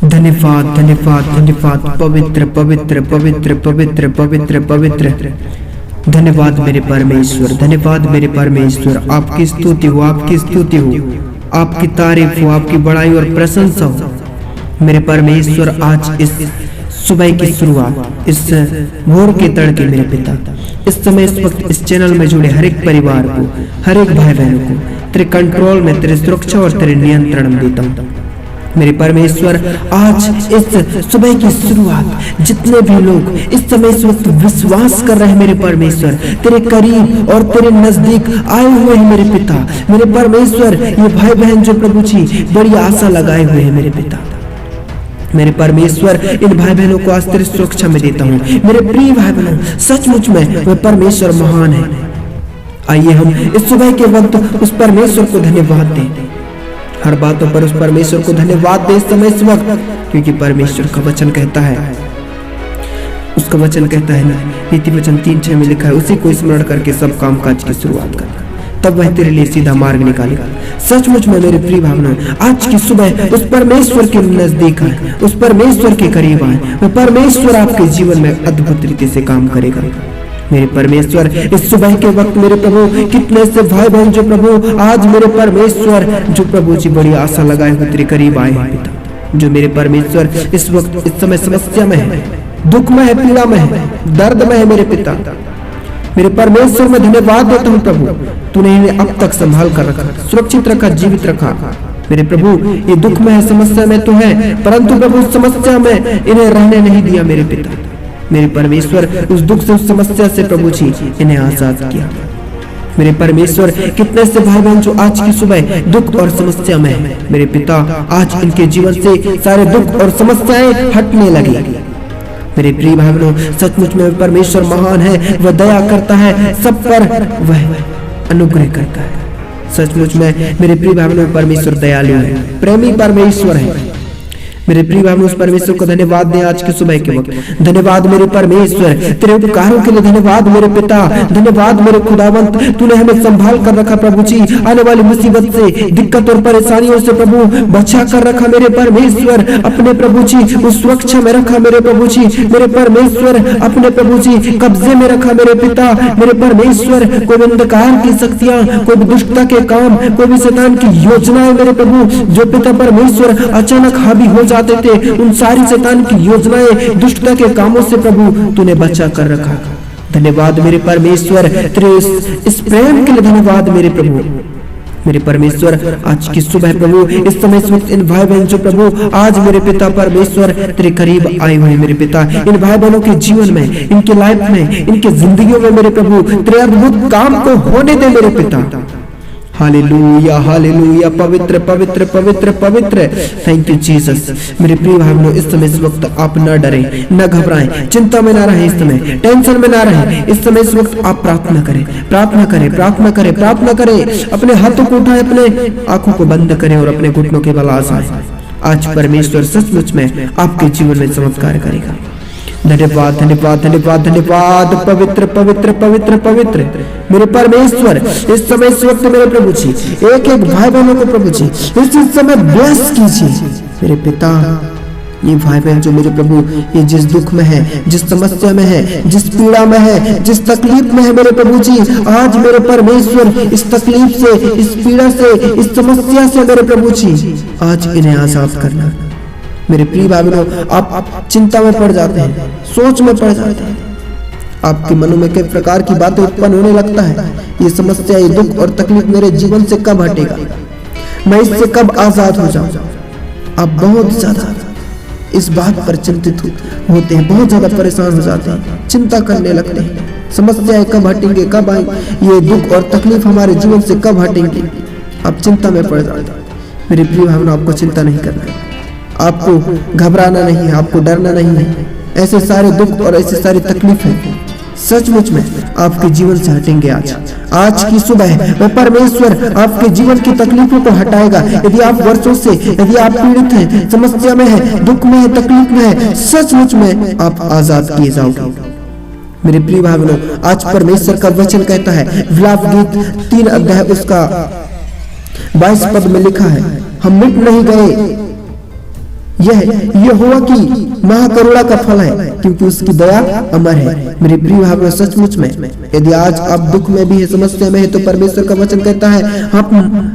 धन्यवाद धन्यवाद धन्यवाद पवित्र पवित्र पवित्र पवित्र पवित्र पवित्र। धन्यवाद मेरे परमेश्वर, धन्यवाद मेरे परमेश्वर। आपकी स्तुति हो, आपकी स्तुति हो, आपकी तारीफ हो, आपकी बड़ाई और प्रशंसा हो मेरे परमेश्वर। आज इस सुबह की शुरुआत, इस भोर के तड़के मेरे पिता, इस समय इस वक्त इस चैनल में जुड़े हर एक परिवार को, हर एक भाई बहनों को तेरे कंट्रोल में, तेरे सुरक्षा और तेरे नियंत्रण में देता हूँ मेरे परमेश्वर। आज इस सुबह की शुरुआत जितने भी लोग इस समय इस वक्त विश्वास कर रहे हैं मेरे परमेश्वर, तेरे करीब और तेरे नजदीक आए हुए हैं मेरे पिता, मेरे परमेश्वर। ये भाई बहन जो प्रभु जी बड़ी आशा लगाए हुए हैं मेरे पिता, मेरे परमेश्वर, इन भाई बहनों को आज तेरी सुरक्षा में देता हूँ मेरे प्रिय भाई बहनों। सचमुच में वह परमेश्वर महान है। आइए हम इस सुबह के वक्त उस परमेश्वर को धन्यवाद दें, हर बातों पर उस परमेश्वर को धन्यवाद दे इस समय इस वक्त, क्योंकि परमेश्वर का वचन कहता है, उसका वचन कहता है ना, नीति वचन 3:6 में लिखा है, उसी को स्मरण करके सब काम काज की शुरुआत करना, तब वह तेरे लिए सीधा मार्ग निकालेगा। सचमुच में मेरे प्रिय भावना, आज की सुबह उस परमेश्वर के नजदीक आए, उस परमेश्वर के करीब आए, वह परमेश्वर आपके जीवन में अद्भुत तरीके से काम करेगा मेरे परमेश्वर। इस सुबह के वक्त मेरे प्रभु, कितने से भाई बहन जो प्रभु आज मेरे परमेश्वर जो प्रभु जी बड़ी आशा लगाए हुए तेरे करीब आए हैं पिता, जो मेरे परमेश्वर इस वक्त इस समय समस्या में है, दुख में है, पीड़ा में है, दर्द में है मेरे पिता, मेरे परमेश्वर मैं धन्यवाद देता हूँ प्रभु। तूने इन्हें अब तक संभाल कर रखा, सुरक्षित रखा, जीवित रखा मेरे प्रभु। ये दुख में है, समस्या में तो है, परंतु प्रभु समस्या में इन्हें रहने नहीं दिया मेरे पिता, मेरे परमेश्वर। उस दुख से, उस समस्या से प्रभु जी इन्हें आजाद किया मेरे परमेश्वर। कितने से भाई बहन जो आज की सुबह दुख और समस्या में है मेरे पिता, आज इनके जीवन से सारे दुख और समस्याएं हटने लगी मेरे प्रिय भाई बहनों। सचमुच में परमेश्वर महान है, वह दया करता है सब पर, वह अनुग्रह करता है। सचमुच में मेरे प्रिय भाई बहनों, परमेश्वर दयालु है, प्रेमी परमेश्वर है मेरे प्रिय भाई, उस परमेश्वर को धन्यवाद दें आज की सुबह के वक्त। धन्यवाद मेरे परमेश्वर, तेरे उपकारों के लिए धन्यवाद मेरे पिता, धन्यवाद मेरे खुदावंत। तूने हमें संभाल कर रखा प्रभु जी, आने वाली मुसीबत से, दिक्कत और परेशानियों से प्रभु बचा कर रखा मेरे परमेश्वर, अपने प्रभु जी उस सुरक्षा में रखा मेरे प्रभु जी, मेरे परमेश्वर अपने प्रभु जी कब्जे में रखा मेरे पिता, मेरे परमेश्वर। कोई अंधकार की शक्तियां, कोई दुष्टता के काम, कोई भी शैतान की योजनाएं मेरे प्रभु जो पिता परमेश्वर अचानक हावी हो जाते थे, उन सारी शैतान की योजनाएं, दुष्टता के कामों से प्रभु तूने बचा कर रखा। धन्यवाद मेरे परमेश्वर, तेरे इस प्रेम के लिए धन्यवाद मेरे प्रभु, मेरे परमेश्वर। आज की सुबह प्रभु इस समय इस वक्त इन भाई बहन जो प्रभु आज मेरे पिता परमेश्वर तेरे करीब आए हुए मेरे पिता, इन भाई बहनों के जीवन में, इनके लाइफ में, इनके जिंदगियों में मेरे प्रभु तेरे अद्भुत काम को होने दे मेरे पिता। हालेलुया हालेलुया, पवित्र पवित्र पवित्र पवित्र। Thank you Jesus. मेरे प्रिय भाई बहनों, इस समय इस वक्त आप न डरें, न घबराएं, चिंता में ना रहें, इस समय टेंशन में ना रहें। इस समय इस वक्त आप प्रार्थना करें, प्रार्थना करें, प्रार्थना करें, प्रार्थना करें। अपने हाथों को उठाएं, अपने आंखों को बंद करें और अपने घुटनों के बल आए। आज परमेश्वर सचमुच में आपके जीवन में चमत्कार करेगा। धन्यवाद धन्यवाद धन्यवाद धन्यवाद, पवित्र पवित्र पवित्र पवित्र मेरे परमेश्वर। इस समय इस वक्त मेरे प्रभु जी एक एक भाई बहनों को प्रभु जी इस समय ब्लेस कीजिए मेरे पिता। ये भाई बहन जो मेरे प्रभु ये जिस दुख में है, जिस समस्या में है, जिस पीड़ा में है, जिस तकलीफ में है मेरे प्रभु जी, आज मेरे परमेश्वर इस तकलीफ से, इस पीड़ा से, इस समस्या से मेरे प्रभु जी आज इन्हें आजाद करना मेरे प्रिय भाई बहनों। आप चिंता में पड़ जाते हैं, सोच में पड़ जाते हैं, आपके मनों में कई प्रकार की बातें उत्पन्न होने लगता है। ये समस्या, ये दुख और तकलीफ मेरे जीवन से कब हटेगा, मैं इससे कब आजाद हो जाऊं। आप बहुत ज्यादा इस बात पर चिंतित होते हैं, बहुत ज्यादा परेशान हो जाते हैं, चिंता करने लगते हैं, समस्याएं कब हटेंगे, कब आएंगे, ये दुख और तकलीफ हमारे जीवन से कब हटेंगे। आप चिंता में पड़ जाते हैं मेरे प्रिय भाई बहनों। आपको चिंता नहीं करना है, आपको घबराना नहीं है, आपको डरना नहीं है। ऐसे सारे दुख और ऐसी सारी तकलीफें सचमुच में आपके जीवन से हटेंगे। आज की सुबह वह परमेश्वर आपके जीवन की तकलीफों को हटाएगा। यदि आप वर्षों से, यदि आप पीड़ित हैं, समस्या में है, दुख में है, तकलीफ में है, सचमुच में आप आजाद किए जाओगे मेरे प्रिय भाई बहनों। आज परमेश्वर का वचन कहता है, विलाप गीत 3 अध्याय उसका 22 पद में लिखा है, हम मिट नहीं गए यह यहोवा की महाकरुणा का फल है, क्योंकि उसकी दया अमर है। मेरे प्रिय भाइयों, सचमुच में यदि आज आप दुख में भी है, समस्या में है, तो परमेश्वर का वचन कहता है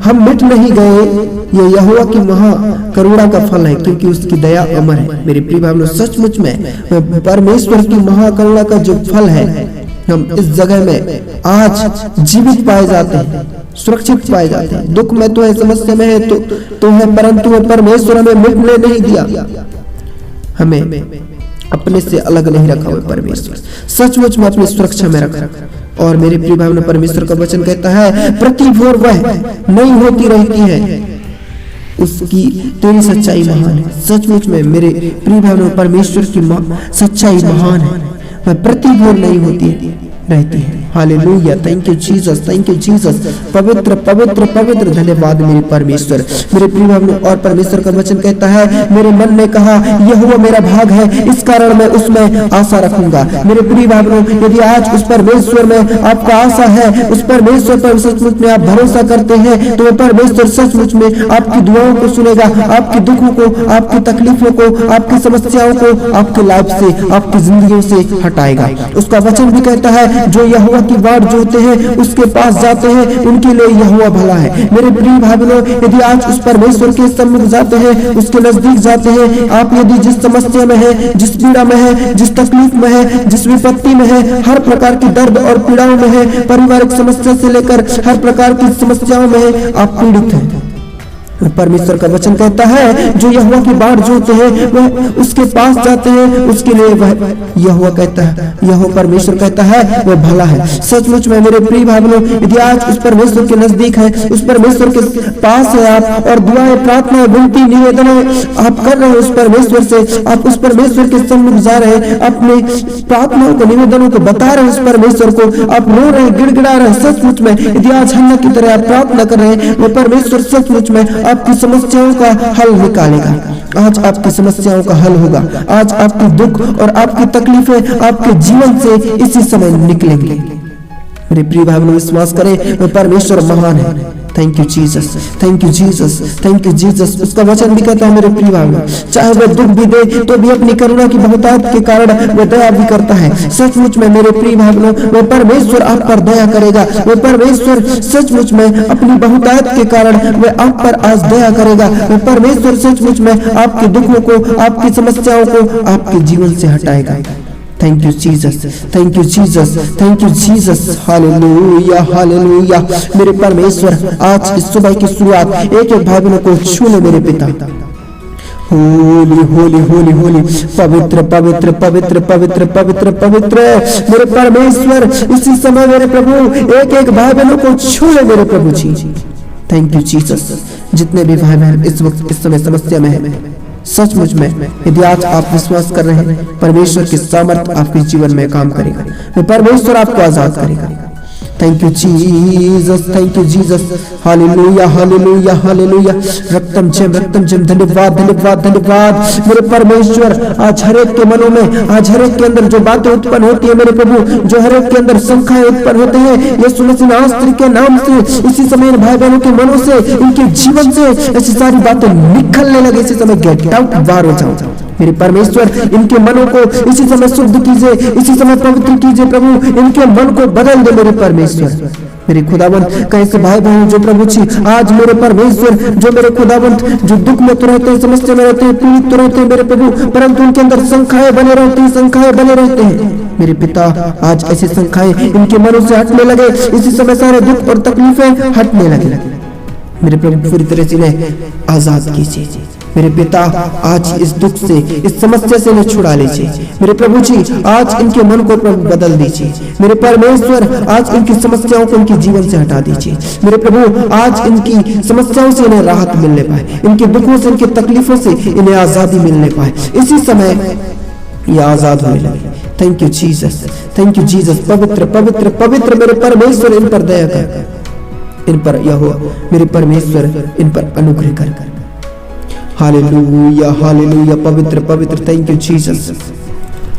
हम मिट नहीं गए। ये यहोवा की महाकरुणा का फल है, क्योंकि उसकी दया अमर है। मेरे प्रिय भाइयों, सचमुच में परमेश्वर की महाकरुणा का जो फल है, हम इस जगह में आज जीवित पाए जाते हैं, सुरक्षित पाए जाते हैं। दुख में तो है, समस्या में है तो है, परंतु परमेश्वर हमें मिटने नहीं दिया, हमें अपने से अलग नहीं रखा हुआ परमेश्वर सचमुच में अपनी सुरक्षा में रखा। और मेरे प्रिय भाइयों, परमेश्वर का वचन कहता है प्रति भोर वह नई होती रहती है, उसकी तेरी सच्चाई महान है। सचमुच में मेरे प्रिय भाइयों, परमेश्वर की सच्चाई महान है, वह प्रति भोर नई होती रहती है। Hallelujah, thank you Jesus, thank you Jesus. पवित्र पवित्र पवित्र धन्यवाद मेरे परमेश्वर। मेरे प्रिय भाइयों, और परमेश्वर का वचन कहता है मेरे मन ने कहा यहोवा मेरा भाग है, इस कारण मैं उसमें आशा रखूंगा। मेरे प्रिय भाइयों, यदि आज उस परमेश्वर में आपका आशा है, उस परमेश्वर पर सचमुच में आप भरोसा करते हैं, तो वह परमेश्वर सचमुच में आपकी दुआओं को सुनेगा, आपके दुखों को, आपकी तकलीफों को, आपकी समस्याओं को आपकी लाइफ से, आपकी जिंदगियों से हटाएगा। उसका वचन भी कहता है जो यहोवा की बाट जोते हैं उसके पास जाते हैं, उनके लिए यहोवा भला है। मेरे प्रिय भाइयों, यदि आज उस परमेश्वर के सम्मुख जाते हैं, उसके नजदीक जाते हैं, आप यदि जिस समस्या में है, जिस पीड़ा में है, जिस तकलीफ में है, जिस विपत्ति में है, हर प्रकार की दर्द और पीड़ाओं में है, पारिवारिक समस्या से लेकर हर प्रकार की समस्याओं में है, आप पीड़ित हैं, परमेश्वर का वचन कहता है जो यहोवा की बाट जोते हैं वह उसके पास जाते हैं, उसके लिए वह यहोवा कहता है, यहोवा परमेश्वर कहता है वह भला है। सचमुच में मेरे प्रिय भाइयों, यदि आज उस परमेश्वर के नजदीक है, उस परमेश्वर के पास है आप, और दुआएं, प्रार्थनाएं, विनती, निवेदन आप कर रहे हैं उस परमेश्वर से, आप उस परमेश्वर के सम्मुख जा रहे हैं, अपने प्रार्थनाओं को, निवेदनों को बता रहे हैं उस परमेश्वर को, आप रो रहे हैं, गिड़गिड़ा रहे हैं। सचमुच में यदि आज हन्ना की तरह आप प्रार्थना कर रहे हैं, वह परमेश्वर सचमुच में आपकी समस्याओं का हल निकालेगा। आज आपकी समस्याओं का हल होगा, आज आपकी दुख और आपकी तकलीफें आपके जीवन से इसी समय निकलेंगे। मेरे प्रिय भाइयों, विश्वास करें वह परमेश्वर महान है। Thank you Jesus, thank you Jesus, thank you Jesus. उसका वचन भी कहता है मेरे प्रिय भाइयों, चाहे वह दुख भी दे तो भी अपनी करुणा की बहुतायत के कारण वह दया भी करता है। सचमुच में मेरे प्रिय भाइयों, वह परमेश्वर आप पर दया करेगा, वह परमेश्वर सचमुच में अपनी बहुतायत के कारण वह आप पर आज दया करेगा। वह परमेश्वर सचमुच में आपके दुखों को, आपकी समस्याओं को आपके जीवन से हटाएगा। Thank you Jesus, thank you Jesus, thank you Jesus. Hallelujah, hallelujah. मेरे परमेश्वर आज इस सुबह की शुरुआत एक एक भाई बहनों को छू ले मेरे पिता। होली होली होली होली, पवित्र पवित्र पवित्र पवित्र पवित्र पवित्र मेरे परमेश्वर, इसी समय मेरे प्रभु एक एक भाई बहनों को छू ले मेरे प्रभु जी। Thank you Jesus. जितने भी भाई बहन इस वक्त इस समय समस्या में है, सचमुच में यदि आज आप विश्वास कर रहे हैं, परमेश्वर की सामर्थ्य आपके जीवन में काम करेगा, वो परमेश्वर आपको आजाद करेगा। Thank you Jesus, thank you Jesus. Hallelujah, hallelujah, hallelujah. रक्तम जम, धन्यवाद, धन्यवाद, धन्यवाद मेरे परमेश्वर। आज हर एक के मनों में, आज हर एक के अंदर जो बातें उत्पन्न होती है मेरे प्रभु, जो हर एक के अंदर शंकाएं उत्पन्न होते हैं, यीशु मसीह नासरी के नाम से इसी समय इन भाई बहनों के मनों से, इनके जीवन से ऐसी सारी बातें निकलने लगे। इसी समय गेट आउट, बाहर हो जाओ मेरे परमेश्वर। इनके मनों को इसी समय शुद्ध कीजिए, इसी समय पवित्र कीजिए प्रभु, इनके मन को बदल दे मेरे परमेश्वर। मेरे खुदावंत, कैसे भाई बहन जो प्रभु जी आज मेरे परमेश्वर, जो मेरे खुदावंत जो दुख में तो रहते हैं, समस्या में रहते हैं, पीड़ित तो रहते हैं मेरे प्रभु, परंतु उनके अंदर शंकाएं बने रहती हैं, शंकाएं बने रहते हैं मेरे पिता। आज ऐसी शंकाएं इनके मनों से हटने लगे, इसी समय सारे दुख और तकलीफें हटने लगे मेरे प्रभु। पूरी तरह से इन्हें आजाद कीजिए मेरे पिता। आज इस दुख से, इस समस्या से इन्हें छुड़ा लीजिए मेरे प्रभु जी। आज इनके मन को प्रभु बदल दीजिए मेरे परमेश्वर। आज इनकी समस्याओं को इनके जीवन से हटा दीजिए मेरे प्रभु। आज इनकी समस्याओं से इन्हें राहत मिलने पाए, इनके दुखों से, इनकी तकलीफों से इन्हें आजादी मिलने पाए, इसी समय ये आजाद होने लगे। Thank you Jesus, thank you Jesus. पवित्र पवित्र पवित्र मेरे परमेश्वर, इन पर दया कर, इन पर यहोवा मेरे परमेश्वर, इन पर अनुग्रह कर। Hallelujah, hallelujah. पवित्र पवित्र, थैंक यू जीसस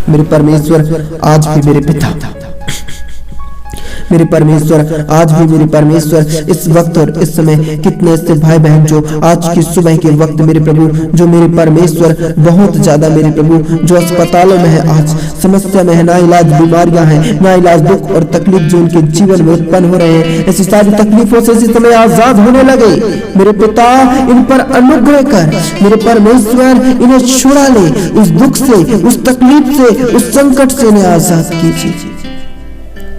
मेरे परमेश्वर। आज भी मेरे पिता, मेरे परमेश्वर आज भी मेरे परमेश्वर इस वक्त और इस समय कितने ऐसे भाई बहन जो आज की सुबह के वक्त मेरे प्रभु जो मेरे परमेश्वर बहुत ज्यादा मेरे प्रभु जो अस्पतालों में है, आज समस्या में है, ना इलाज बीमारियां हैं, ना इलाज दुख और तकलीफ जो उनके जीवन में उत्पन्न हो रहे हैं, ऐसी सारी तकलीफों से इसी समय आजाद होने लगे। मेरे पिता इन पर अनुग्रह कर, मेरे परमेश्वर इन्हें छुड़ा ले, उस दुख से, उस तकलीफ से, उस संकट से इन्हें आजाद कीजिए।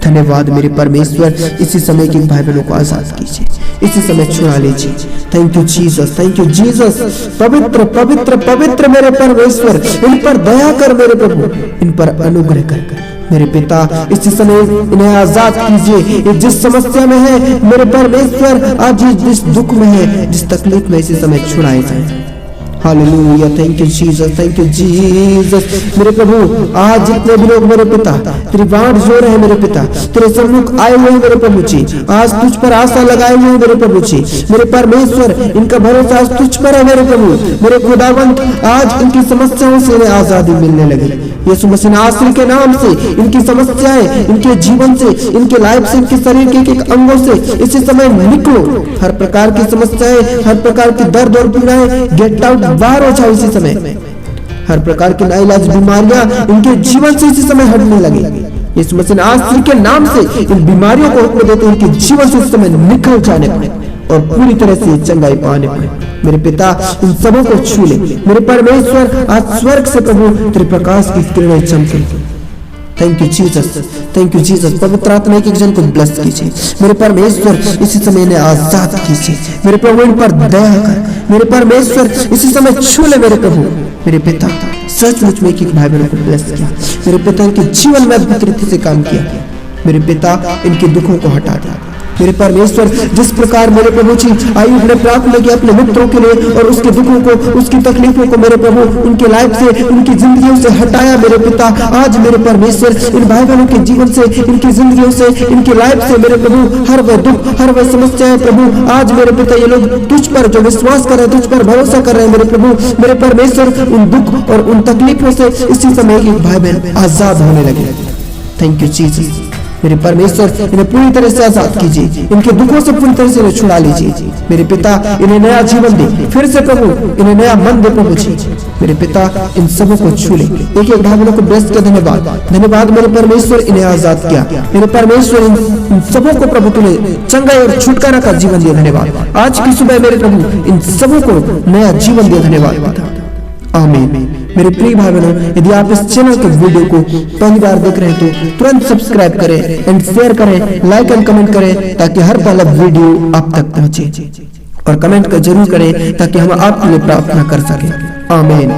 धन्यवाद मेरे परमेश्वर, इसी समय के भाई बहनों को आजाद कीजिए, इसी समय छुड़ा लीजिए। Thank you Jesus, thank you Jesus. पवित्र पवित्र पवित्र मेरे परमेश्वर, इन पर दया कर मेरे प्रभु, इन पर अनुग्रह कर मेरे पिता इसी समय इन्हें आजाद कीजिए। ये जिस समस्या में है मेरे परमेश्वर, आज जिस दुख में है, जिस तकलीफ में इसी समय छुड़ाए जाए। Hallelujah, thank you Jesus, thank you Jesus. मेरे प्रभु आज जितने भी लोग मेरे पिता तेरी बाट जो रहे मेरे पिता, तेरे सम्मुख आए हुए हैं मेरे प्रभु जी, आज तुझ पर आशा लगाए हुए हैं मेरे प्रभु जी, मेरे परमेश्वर इनका भरोसा आज तुझ पर है मेरे प्रभु। मेरे खुदावंत आज इनकी समस्याओं से इन्हें आजादी मिलने लगी। यीशु मसीह नासरी के नाम से इनकी समस्याएं, इनके जीवन से, इनके लाइफ से, इनके शरीर के एक अंगों से इसी समय निकलो। हर प्रकार की समस्याएं, हर प्रकार की दर्द और पीड़ाएं गेट आउट, बाहर हो जाओ इसी समय। हर प्रकार की नाइलाज बीमारियां इनके जीवन से इसी समय हटने लगी। यीशु मसीह नासरी के नाम से इन बीमारियों को हुक्म देते हैं इनके जीवन से इस समय निकल जाने और पूरी तरह से चंगाई पाने पाए। मेरे पिता इन सबों को छू ले मेरे परमेश्वर, आज स्वर्ग से प्रभु तेरे प्रकाश की किरणें चमके। Thank you Jesus, thank you Jesus. पवित्र आत्मा एक जन को ब्लेस कीजिए मेरे परमेश्वर, इसी समय इन्हें आजाद कीजिए मेरे प्रभु, इन पर दया कर मेरे परमेश्वर, इसी समय छू ले मेरे प्रभु। मेरे पिता सचमुच में एक भाई बहनों को ब्लेस किया मेरे पिता, इनके जीवन में अद्भुत रीति से काम किया मेरे पिता, इनके दुखों को हटा दिया मेरे परमेश्वर। जिस प्रकार मेरे प्रभु जी आयुब ने प्रार्थना की अपने मित्रों के लिए और उसके दुखों को, उसकी तकलीफों को मेरे प्रभु उनके लाइफ से, उनकी जिंदगियों से हटाया मेरे पिता, आज मेरे परमेश्वर इन भाई बहनों के जीवन से, इनकी जिंदगियों से, इनकी लाइफ से मेरे प्रभु हर वह दुख, हर वह समस्याएं प्रभु, आज मेरे पिता ये लोग तुझ पर जो विश्वास कर रहे हैं, तुझ पर भरोसा कर रहे हैं मेरे प्रभु, मेरे परमेश्वर उन दुख और उन तकलीफों से इसी समय एक भाई बहन आजाद होने लगे। थैंक यू जीसस मेरे परमेश्वर, इन्हें पूरी तरह से आजाद कीजिए, इनके दुखों से पूरी तरह से इन्हें छुड़ा लीजिए मेरे पिता। इन्हें नया जीवन दे फिर से प्रभु, इन्हें नया मन दे प्रभु जी मेरे पिता। इन सबों को छू ले, एक एक भाई बहनों को ब्लेस किया। धन्यवाद, धन्यवाद मेरे परमेश्वर, इन्हें आजाद किया मेरे परमेश्वर। इन सबों को प्रभु तूने चंगाई और छुटकारा का जीवन दिया। धन्यवाद आज की सुबह मेरे प्रभु, इन सबों को नया जीवन दिया। धन्यवाद, आमीन। मेरे प्रिय भाई बहनों, यदि आप इस चैनल के वीडियो को पहली बार देख रहे हैं तो तुरंत सब्सक्राइब करें एंड शेयर करें, लाइक एंड कमेंट करें, ताकि हर पहला वीडियो आप तक पहुंचे। और कमेंट कर जरूर करें ताकि हम आपके लिए प्रार्थना कर सकें। आमीन।